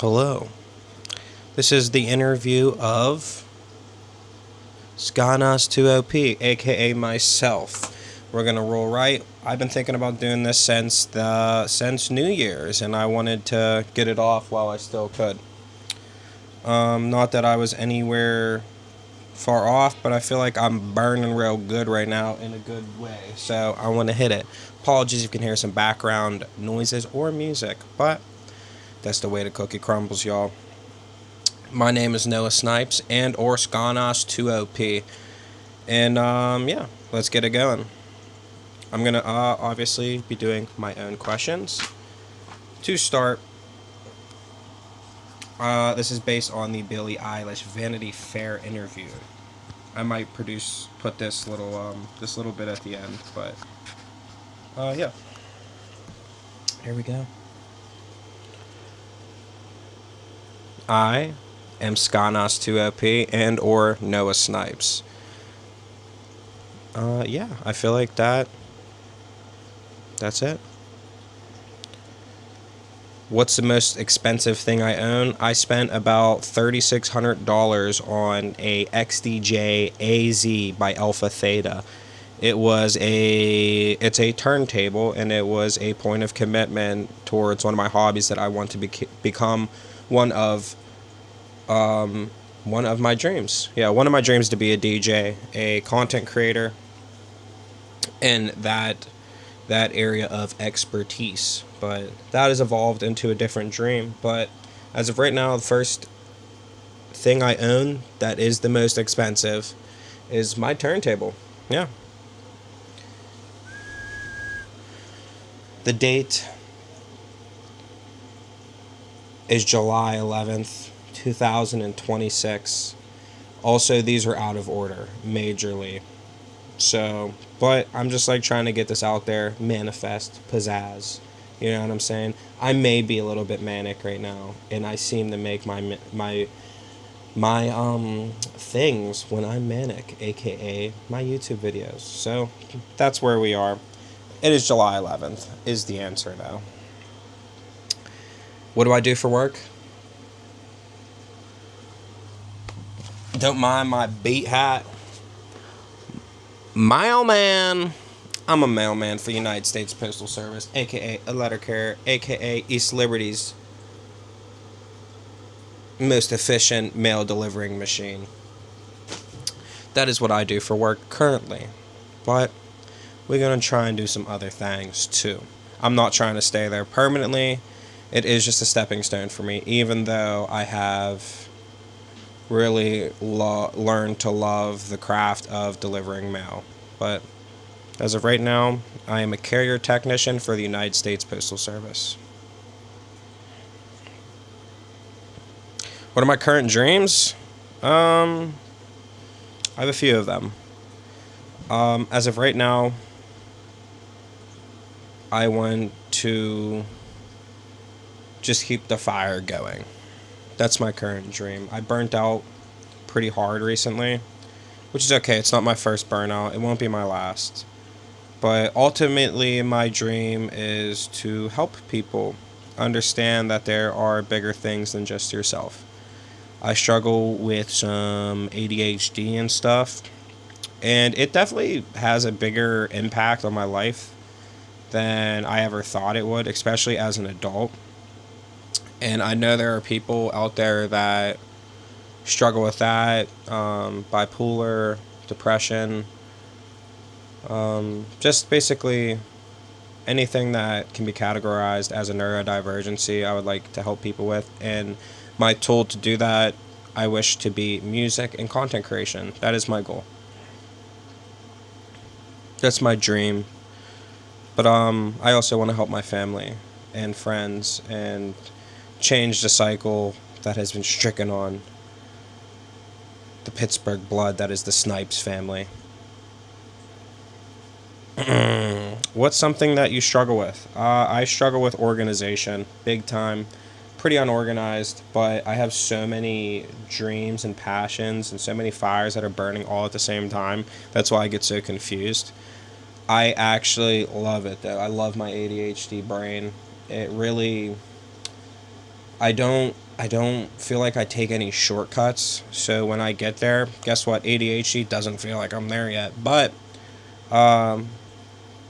Hello. This is the interview of Skannas2OP, aka myself. We're gonna roll right. I've been thinking about doing this since New Year's, and I wanted to get it off while I still could. Not that I was anywhere far off, but I feel like I'm burning real good right now in a good way, so I want to hit it. Apologies if you can hear some background noises or music, but that's the way the cookie crumbles, y'all. My name is Noah Snipes and or Skannas2OP, and yeah, let's get it going. I'm gonna obviously be doing my own questions. To start, this is based on the Billie Eilish Vanity Fair interview. I might put this little bit at the end, but yeah. Here we go. I am Skannas2OP and or Noah Snipes. Yeah, I feel like that's it. What's the most expensive thing I own? I spent about $3,600 on a XDJ AZ by Alpha Theta. It's a turntable, and it was a point of commitment towards one of my hobbies that I want to become one of my dreams. Yeah, one of my dreams to be a DJ, a content creator, and that area of expertise. But that has evolved into a different dream. But as of right now, the first thing I own that is the most expensive is my turntable. Yeah. The date is July 11th, 2026. Also, these are out of order, majorly. So, but I'm just like trying to get this out there, manifest, pizzazz. You know what I'm saying? I may be a little bit manic right now, and I seem to make my things when I'm manic, aka my YouTube videos. So, that's where we are. It is July 11th, is the answer though. What do I do for work? Don't mind my beat hat. Mailman. I'm a mailman for the United States Postal Service, aka a letter carrier, aka East Liberty's most efficient mail delivering machine. That is what I do for work currently. But we're going to try and do some other things too. I'm not trying to stay there permanently. It is just a stepping stone for me, even though I have really learned to love the craft of delivering mail. But as of right now, I am a carrier technician for the United States Postal Service. What are my current dreams? I have a few of them. As of right now, I want to just keep the fire going. That's my current dream. I burnt out pretty hard recently, which is okay. It's not my first burnout. It won't be my last. But ultimately, my dream is to help people understand that there are bigger things than just yourself. I struggle with some ADHD and stuff, and it definitely has a bigger impact on my life than I ever thought it would, especially as an adult. And I know there are people out there that struggle with that, bipolar, depression, just basically anything that can be categorized as a neurodivergency. I would like to help people with, and my tool to do that, I wish to be music and content creation. That is my goal. That's my dream. But I also want to help my family and friends and change the cycle that has been stricken on the Pittsburgh blood that is the Snipes family. What's something that you struggle with? I struggle with organization, big time. Pretty unorganized, but I have so many dreams and passions and so many fires that are burning all at the same time. That's why I get so confused. I actually love it, though. I love my ADHD brain. It really... I don't I don't feel like I take any shortcuts. So when I get there, guess what? ADHD doesn't feel like I'm there yet. But um,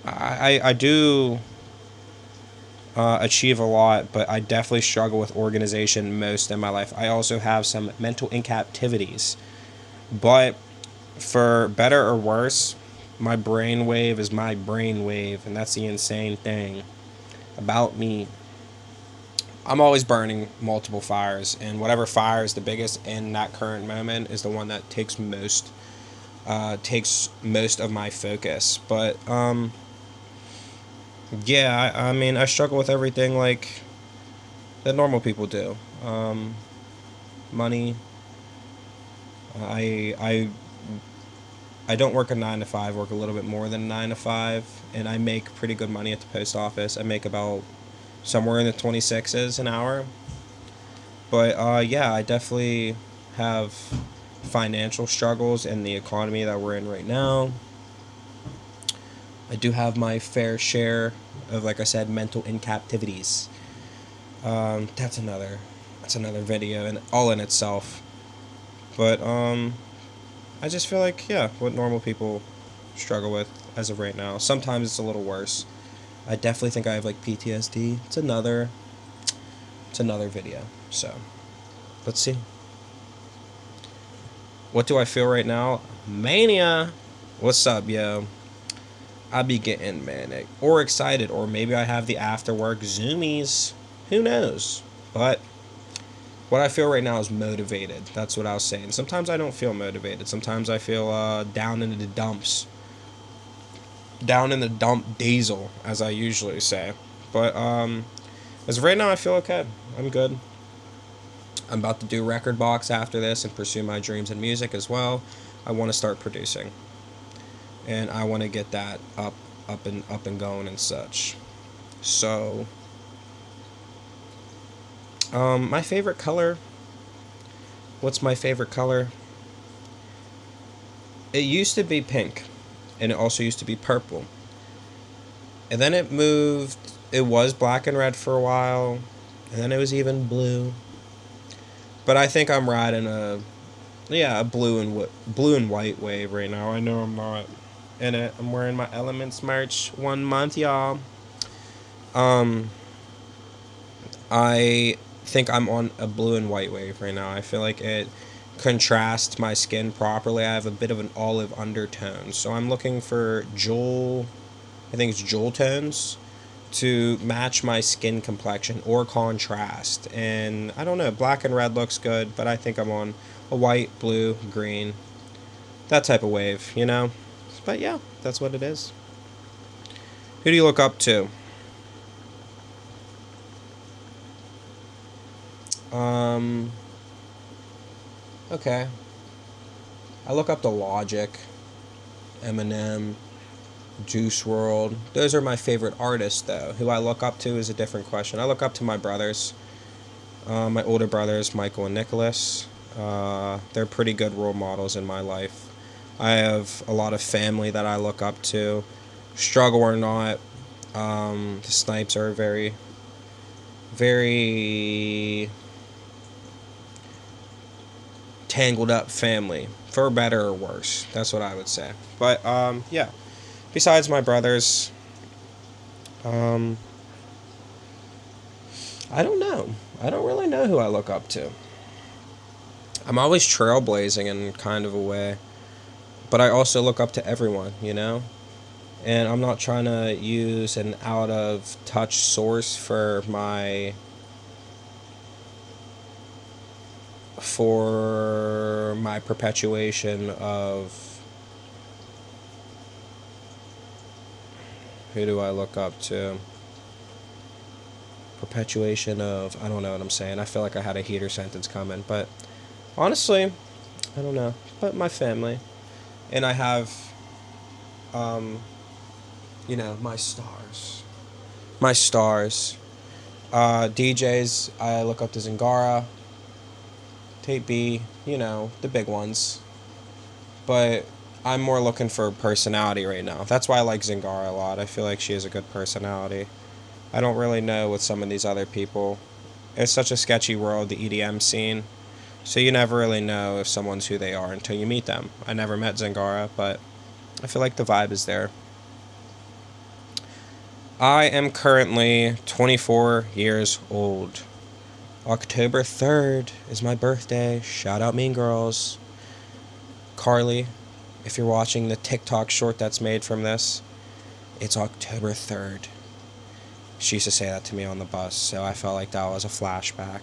I do achieve a lot, but I definitely struggle with organization most in my life. I also have some mental incapacitivities. But for better or worse, my brainwave is my brainwave, and that's the insane thing about me. I'm always burning multiple fires, and whatever fire is the biggest in that current moment is the one that takes most of my focus. But yeah, I mean, I struggle with everything like that normal people do. Money. I I I don't work a 9 to 5. Work a little bit more than 9 to 5, and I make pretty good money at the post office. I make about somewhere in the 26s an hour. But yeah, I definitely have financial struggles in the economy that we're in right now. I do have my fair share of, like I said, mental incapacitivities. That's another video and all in itself. But I just feel like, yeah, what normal people struggle with as of right now. Sometimes it's a little worse. I definitely think I have like PTSD. It's another video. So let's see. What do I feel right now? Mania. What's up, yo? I be getting manic or excited, or maybe I have the after work zoomies. Who knows? But what I feel right now is motivated. That's what I was saying. Sometimes I don't feel motivated. Sometimes I feel down in the dumps. Down in the dump diesel, as I usually say. But as of right now, I feel okay. I'm good. I'm about to do record box after this and pursue my dreams in music as well. I want to start producing, and I want to get that up and going and such. So, my favorite color. What's my favorite color? It used to be pink, and it also used to be purple, and then it moved. It was black and red for a while, and then it was even blue. But I think I'm riding a blue and white wave right now. I know I'm not in it. I'm wearing my Elements merch 1 month, y'all. Um, I think I'm on a blue and white wave right now. I feel like it contrasts my skin properly. I have a bit of an olive undertone, so I'm looking for I think it's jewel tones to match my skin complexion or contrast. And I don't know, black and red looks good, but I think I'm on a white, blue, green, that type of wave, you know? But yeah, that's what it is. Who do you look up to? Okay. I look up to Logic, Eminem, Juice World. Those are my favorite artists, though. Who I look up to is a different question. I look up to my brothers, my older brothers, Michael and Nicholas. They're pretty good role models in my life. I have a lot of family that I look up to. Struggle or not, the Snipes are very, very tangled up family, for better or worse. That's what I would say. But yeah. Besides my brothers, I don't know. I don't really know who I look up to. I'm always trailblazing in kind of a way, but I also look up to everyone, you know? And I'm not trying to use an out of touch source for my perpetuation of who do I look up to? Perpetuation of, I don't know what I'm saying. I feel like I had a heater sentence coming, but honestly, I don't know. But my family. And I have, my stars. My stars. DJs, I look up to Zingara, Tape B, the big ones. But I'm more looking for personality right now. That's why I like Zingara a lot. I feel like she has a good personality. I don't really know with some of these other people It's such a sketchy world, the EDM scene. So you never really know if someone's who they are until you meet them. I never met Zangara, but I feel like the vibe is there. I am currently 24 years old. October 3rd is my birthday. Shout out Mean Girls. Carly, if you're watching the TikTok short that's made from this, it's October 3rd. She used to say that to me on the bus, so I felt like that was a flashback.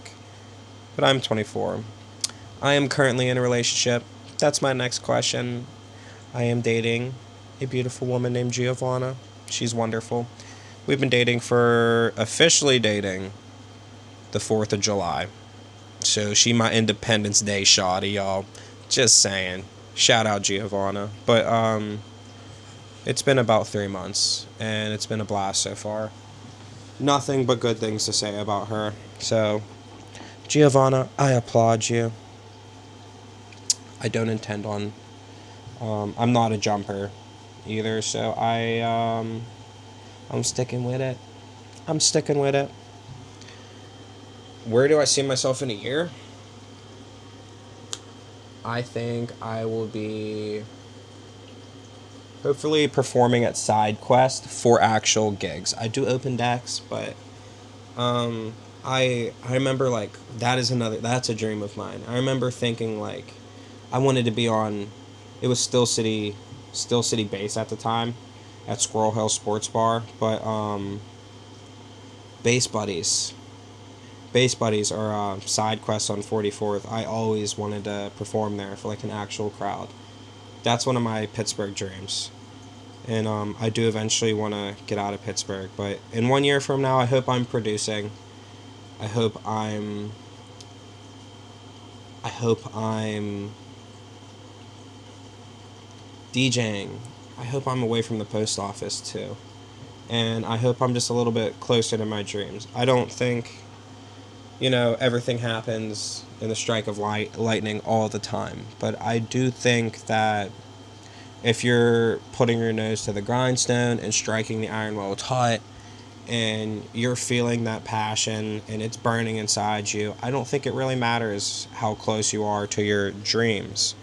But I'm 24. I am currently in a relationship. That's my next question. I am dating a beautiful woman named Giovanna. She's wonderful. We've been dating for, officially dating, the 4th of July. So she my Independence Day shawty, y'all. Just saying. Shout out Giovanna. But it's been about 3 months, and it's been a blast so far. Nothing but good things to say about her. So, Giovanna, I applaud you. I don't intend on... I'm not a jumper either, so I'm sticking with it. I'm sticking with it. Where do I see myself in a year? I think I will be hopefully performing at SideQuest for actual gigs. I do open decks, but I remember like that's a dream of mine. I remember thinking like I wanted to be on, it was Still City Base at the time at Squirrel Hill Sports Bar, but Bass Buddies are side quests on 44th. I always wanted to perform there for like an actual crowd. That's one of my Pittsburgh dreams. And I do eventually want to get out of Pittsburgh. But in 1 year from now, I hope I'm producing. I hope I'm DJing. I hope I'm away from the post office too. And I hope I'm just a little bit closer to my dreams. I don't think, everything happens in the strike of lightning all the time. But I do think that if you're putting your nose to the grindstone and striking the iron while it's hot, and you're feeling that passion and it's burning inside you, I don't think it really matters how close you are to your dreams.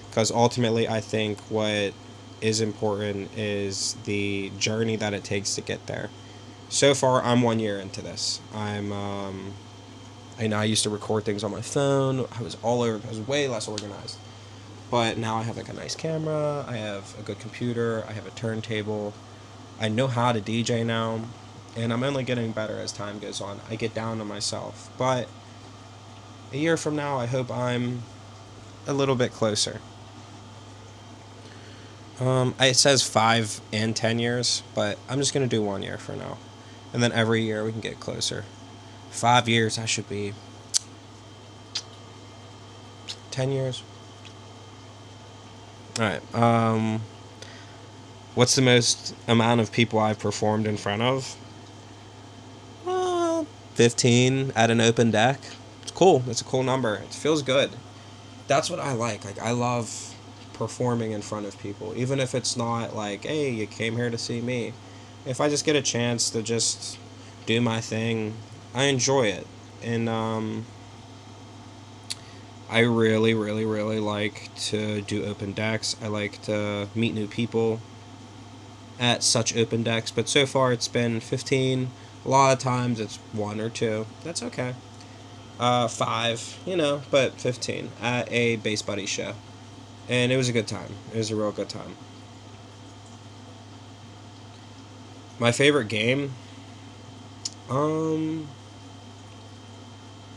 Because ultimately, I think what is important is the journey that it takes to get there. So far, I'm 1 year into this. I used to record things on my phone. I was way less organized. But now I have like a nice camera, I have a good computer, I have a turntable, I know how to DJ now, and I'm only getting better as time goes on. I get down to myself. But a year from now, I hope I'm a little bit closer. It says 5 and 10 years, but I'm just going to do 1 year for now. And then every year we can get closer. 5 years, I should be 10 years. Alright, what's the most amount of people I've performed in front of? 15 at an open deck. It's cool. It's a cool number. It feels good. That's what I like. Like, I love performing in front of people. Even if it's not like, hey, you came here to see me. If I just get a chance to just do my thing, I enjoy it. And, I really, really, really like to do open decks. I like to meet new people at such open decks. But so far it's been 15. A lot of times it's 1 or 2. That's okay. 5, but 15 at a Bass Buddy show. And it was a good time. It was a real good time. My favorite game?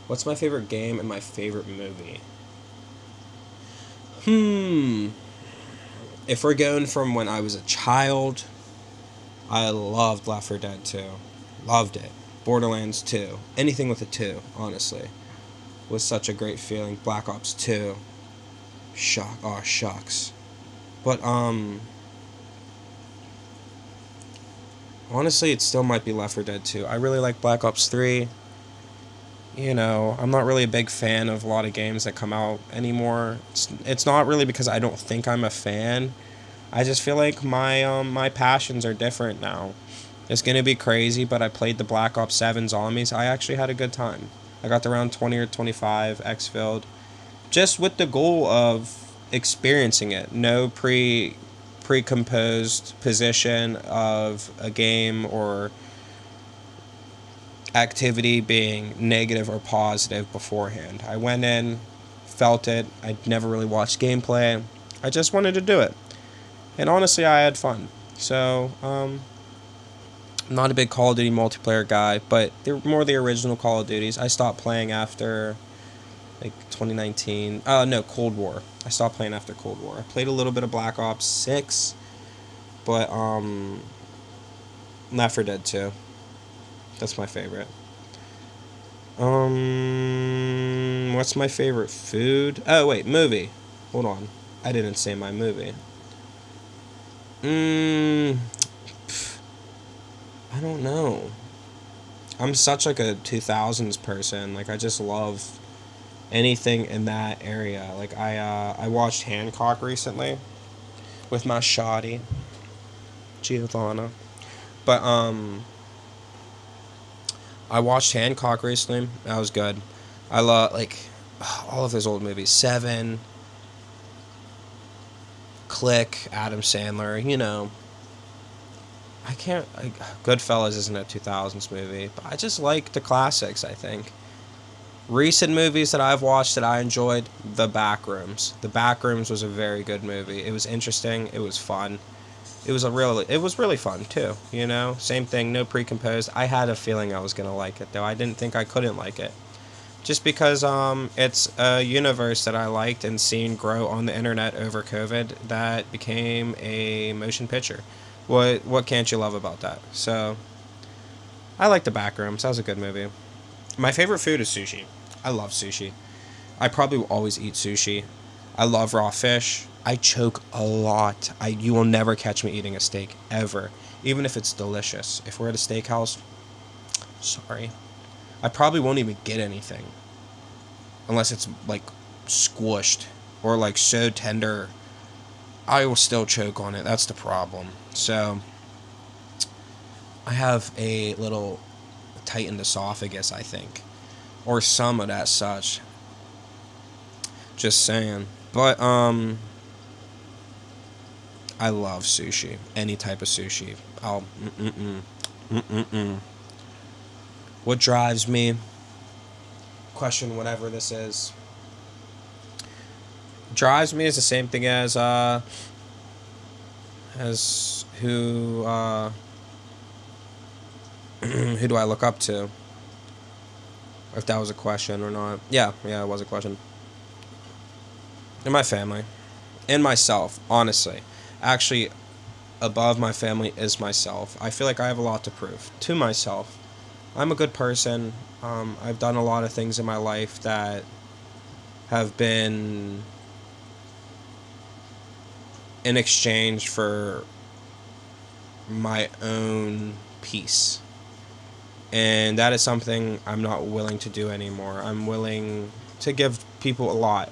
What's my favorite game and my favorite movie? If we're going from when I was a child, I loved Left 4 Dead 2. Loved it. Borderlands 2. Anything with a 2, honestly. Was such a great feeling. Black Ops 2. Shucks. But, honestly, it still might be Left 4 Dead 2. I really like Black Ops 3. I'm not really a big fan of a lot of games that come out anymore. It's not really because I don't think I'm a fan. I just feel like my passions are different now. It's gonna be crazy, but I played the Black Ops 7 Zombies. I actually had a good time. I got to round 20 or 25, X-filled, just with the goal of experiencing it. No precomposed position of a game or activity being negative or positive beforehand. I went in, felt it. I'd never really watched gameplay. I just wanted to do it. And honestly, I had fun. So, I'm not a big Call of Duty multiplayer guy, but they're more the original Call of Duties. I stopped playing after, like, 2019. No, Cold War. I stopped playing after Cold War. I played a little bit of Black Ops 6, but, Left 4 Dead 2. That's my favorite. What's my favorite food? Oh, wait, movie. Hold on. I didn't say my movie. I don't know. I'm such like a 2000s person. Like I just love anything in that area. Like I watched Hancock recently with my shawty Giovanna. But I watched Hancock recently. That was good. I love like all of his old movies. Seven, Click, Adam Sandler, you know. Goodfellas isn't a 2000s movie, but I just like the classics, I think. Recent movies that I've watched that I enjoyed, The Backrooms. The Backrooms was a very good movie. It was interesting, it was fun. It was really fun too, you know? Same thing, no precomposed. I had a feeling I was going to like it though. I didn't think I couldn't like it. Just because it's a universe that I liked and seen grow on the internet over COVID that became a motion picture. What can't you love about that? So, I like The Backrooms. That was a good movie. My favorite food is sushi. I love sushi. I probably will always eat sushi. I love raw fish. I choke a lot. You will never catch me eating a steak, ever. Even if it's delicious. If we're at a steakhouse, sorry. I probably won't even get anything. Unless it's, like, squished. Or, like, so tender. I will still choke on it. That's the problem. So, I have a little tightened esophagus, I think. Or some of that such. Just saying. But, I love sushi. Any type of sushi. What drives me? Question whatever this is. Drives me is the same thing as who who do I look up to? If that was a question or not. Yeah, it was a question. In my family. In myself, honestly. Actually, above my family is myself. I feel like I have a lot to prove to myself. I'm a good person. I've done a lot of things in my life that have been in exchange for my own peace. And that is something I'm not willing to do anymore. I'm willing to give people a lot,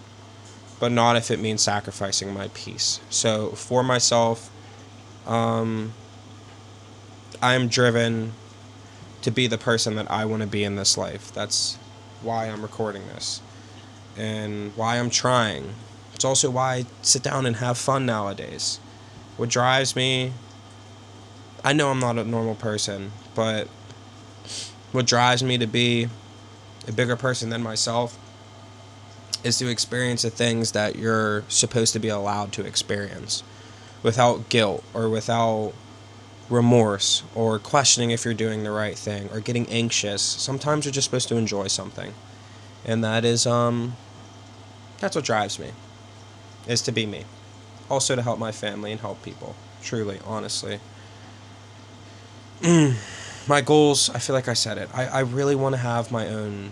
but not if it means sacrificing my peace. So for myself, I'm driven to be the person that I want to be in this life. That's why I'm recording this and why I'm trying. It's also why I sit down and have fun nowadays. What drives me, I know I'm not a normal person, but what drives me to be a bigger person than myself is to experience the things that you're supposed to be allowed to experience without guilt or without remorse or questioning if you're doing the right thing or getting anxious. Sometimes you're just supposed to enjoy something. And that is, that's what drives me, is to be me. Also to help my family and help people. Truly, honestly. My goals, I feel like I said it. I really want to have my own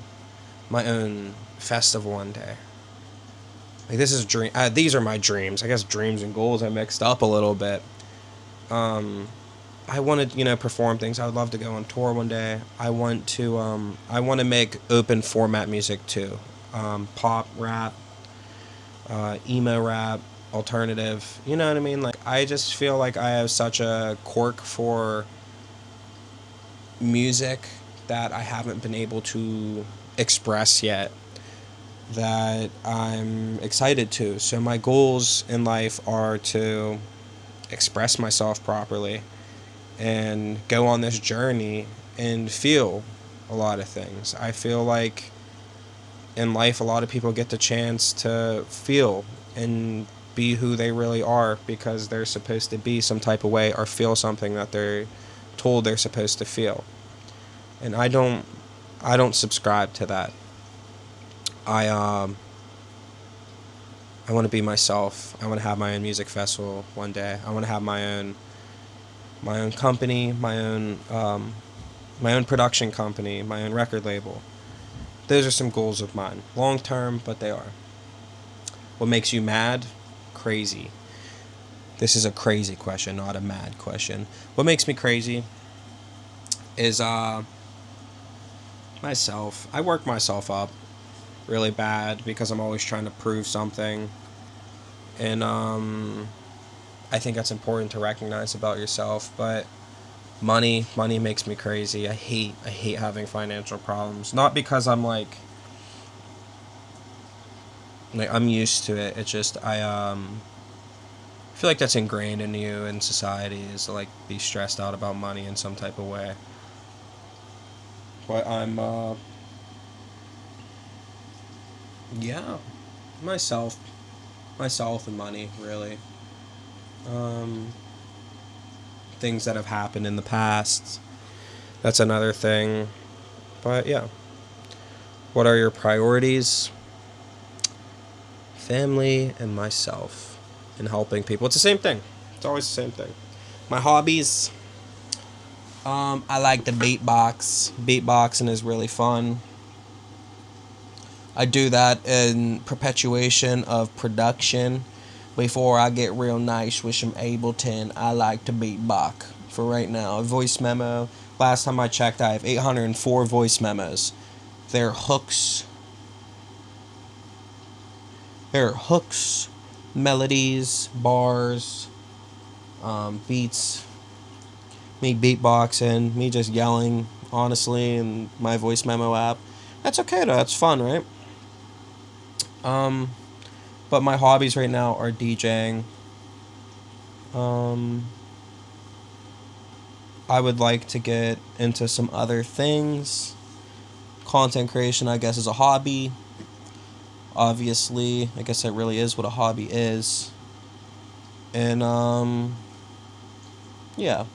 festival one day. Like this is dream. These are my dreams. I guess dreams and goals I mixed up a little bit. I want to, perform things. I would love to go on tour one day. I want to make open format music too. Pop, rap, emo rap, alternative. You know what I mean? Like I just feel like I have such a quirk for music that I haven't been able to express yet that I'm excited to. So my goals in life are to express myself properly and go on this journey and feel a lot of things. I feel like in life a lot of people get the chance to feel and be who they really are because they're supposed to be some type of way or feel something that they're told they're supposed to feel. And I don't subscribe to that. I want to be myself. I want to have my own music festival one day. I want to have my own company, my own production company, my own record label. Those are some goals of mine. Long term, but they are. What makes you mad? Crazy. This is a crazy question, not a mad question. What makes me crazy is myself. I work myself up really bad because I'm always trying to prove something. And I think that's important to recognize about yourself, but money makes me crazy. I hate having financial problems. Not because I'm like I'm used to it. It's just I feel like that's ingrained in you in society is to like be stressed out about money in some type of way. But I'm yeah, myself and money really. Things that have happened in the past. That's another thing. But yeah. What are your priorities? Family and myself. And helping people. It's the same thing. It's always the same thing. My hobbies. I like to beatbox. Beatboxing is really fun. I do that in perpetuation of production. Before I get real nice with some Ableton, I like to beatbox for right now. A voice memo. Last time I checked, I have 804 voice memos. They're hooks. Melodies, bars, beats. Me beatboxing, me just yelling, honestly, in my voice memo app. That's okay though, that's fun, right? But my hobbies right now are DJing. I would like to get into some other things. Content creation, I guess, is a hobby. Obviously, I guess that really is what a hobby is. And, yeah. I'm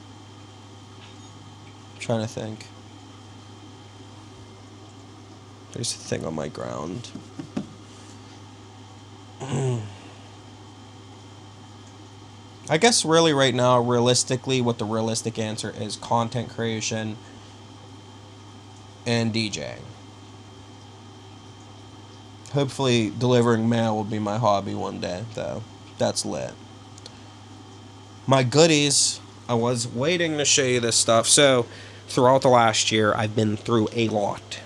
trying to think. There's a thing on my ground. I guess really right now, realistically, what the realistic answer is content creation and DJing. Hopefully delivering mail will be my hobby one day, though. That's lit. My goodies, I was waiting to show you this stuff. So, throughout the last year, I've been through a lot.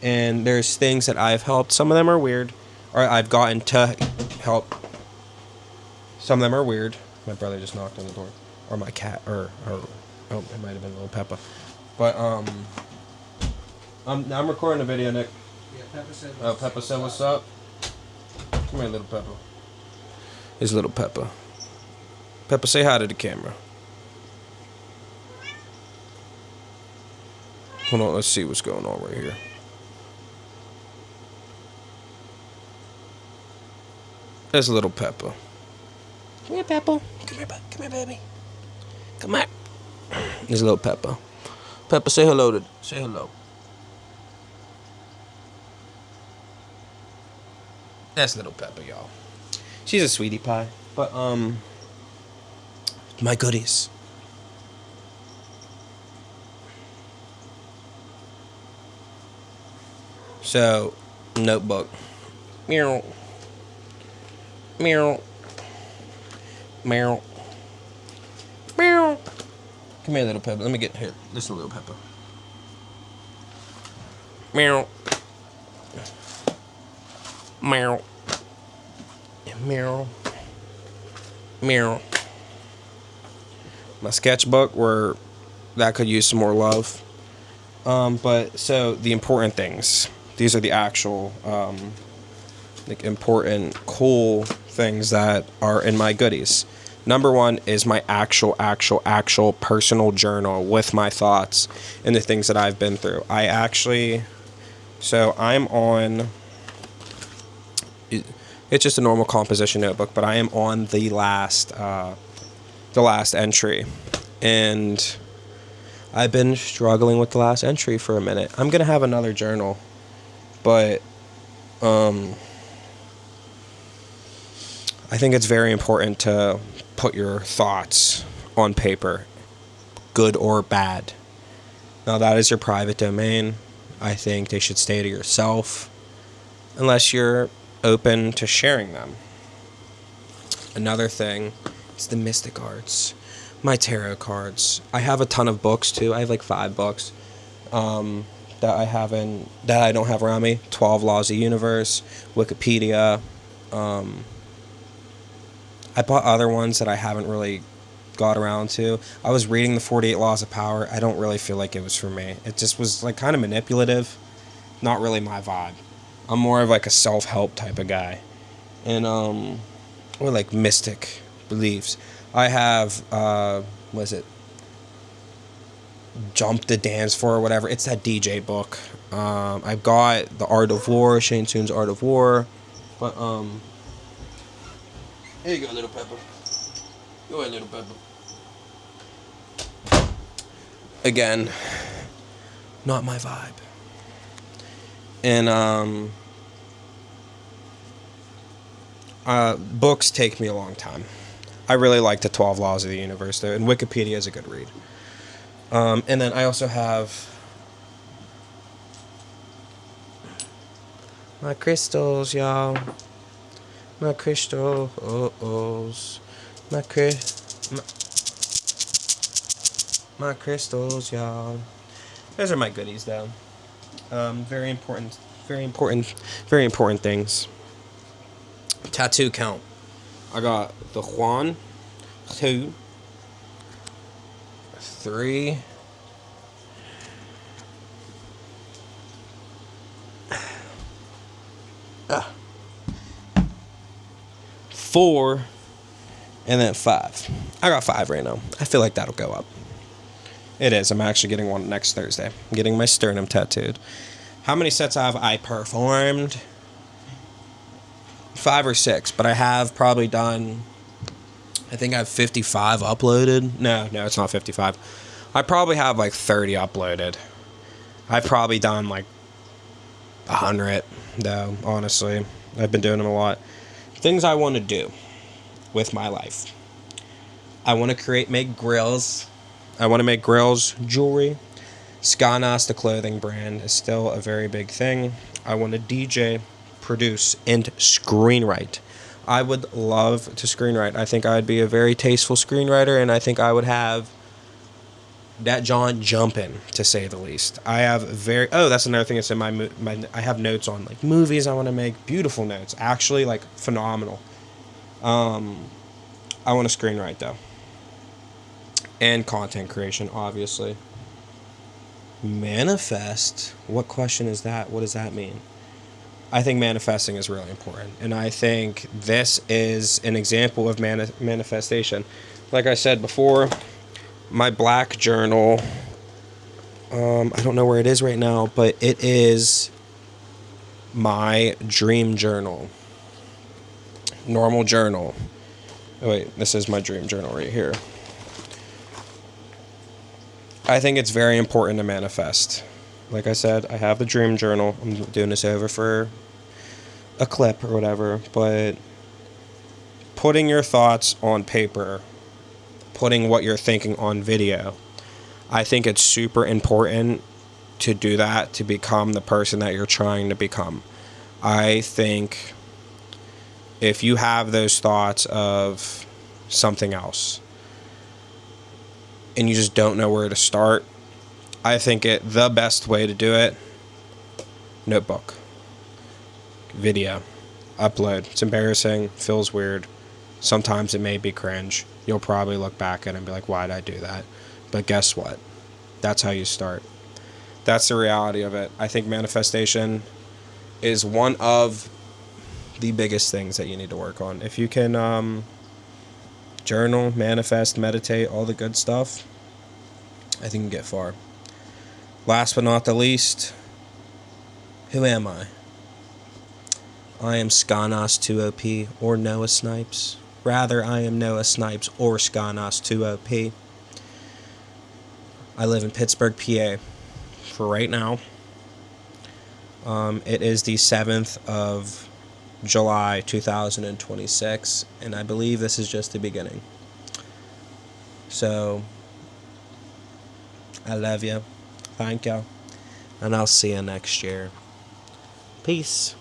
And there's things that I've helped. Some of them are weird. Or I've gotten to help. Some of them are weird. My brother just knocked on the door. Or my cat. Or oh, it might have been little Peppa. But, I'm recording a video, Nick. Yeah, Peppa said. Oh, Peppa said what's up? Come here, little Peppa. Here's little Peppa. Peppa, say hi to the camera. Hold on, let's see what's going on right here. There's little Peppa. Come here, Peppa. Come here, baby. Come here. There's little Peppa. Peppa, say hello. Say hello. That's little Peppa, y'all. She's a sweetie pie. But, my goodies. So, notebook. Meow. Meow. Meow. Meow. Come here, little Peppa. Let me get here. Listen, little Peppa. Meow. Meow. Meow. Meow. My sketchbook, where that could use some more love. But so the important things these are the actual like important, cool things that are in my goodies. Number one is my actual personal journal with my thoughts and the things that I've been through. So I'm on, it's just a normal composition notebook, but I am on the last entry. And I've been struggling with the last entry for a minute. I'm going to have another journal, but I think it's very important to put your thoughts on paper, good or bad. Now, that is your private domain. I think they should stay to yourself unless you're open to sharing them. Another thing is the mystic arts, my tarot cards. I have a ton of books too. I have like 5 books that I don't have around me. 12 Laws of the Universe, Wikipedia. I bought other ones that I haven't really got around to. I was reading the 48 Laws of Power. I don't really feel like it was for me. It just was like kind of manipulative. Not really my vibe. I'm more of like a self-help type of guy. And or like mystic beliefs. I have Jump the Dance For or whatever. It's that DJ book. I've got The Art of War, Shane Toon's Art of War. But here you go, little pepper. Go ahead, little pepper. Again, not my vibe. And books take me a long time. I really like the 12 Laws of the Universe though, and Wikipedia is a good read. And then I also have my crystals, y'all. My crystals. My crystals, y'all. Those are my goodies, though. Very important things. Tattoo count. I got the 1, 2, 3. 4, and then 5. I got 5 right now. I feel like that'll go up. It is. I'm actually getting one next Thursday. I'm getting my sternum tattooed. How many sets have I performed? 5 or 6, but I have probably done, I think I have 55 uploaded. No, it's not 55. I probably have like 30 uploaded. I've probably done like 100, though, honestly. I've been doing them a lot. Things I want to do with my life. I want to make grills. I want to make grills, jewelry. Skannas2OP, the clothing brand, is still a very big thing. I want to DJ, produce, and screenwrite. I would love to screenwrite. I think I'd be a very tasteful screenwriter, and I think I would have that John jumping, to say the least. I have that's another thing that's in my I have notes on like movies I want to make, beautiful notes, actually like phenomenal. I want to screenwrite though, and content creation, obviously. Manifest. What question is that? What does that mean? I think manifesting is really important, and I think this is an example of manifestation. Like I said before, my black journal, I don't know where it is right now, but it is my dream journal. Normal journal. Oh wait, this is my dream journal right here. I think it's very important to manifest. Like I said, I have the dream journal. I'm doing this over for a clip or whatever, but putting your thoughts on paper, putting what you're thinking on video, I think it's super important to do that to become the person that you're trying to become. I think if you have those thoughts of something else and you just don't know where to start, I think the best way to do it, notebook, video, upload. It's embarrassing, feels weird. Sometimes it may be cringe. You'll probably look back at it and be like, why'd I do that? But guess what? That's how you start. That's the reality of it. I think manifestation is one of the biggest things that you need to work on. If you can journal, manifest, meditate, all the good stuff, I think you can get far. Last but not the least, who am I? I am Skannas2OP or Noah Snipes. Rather, I am Noah Snipes or Skannas2OP. I live in Pittsburgh, PA for right now. It is the 7th of July 2026, and I believe this is just the beginning. So, I love you. Thank you. And I'll see you next year. Peace.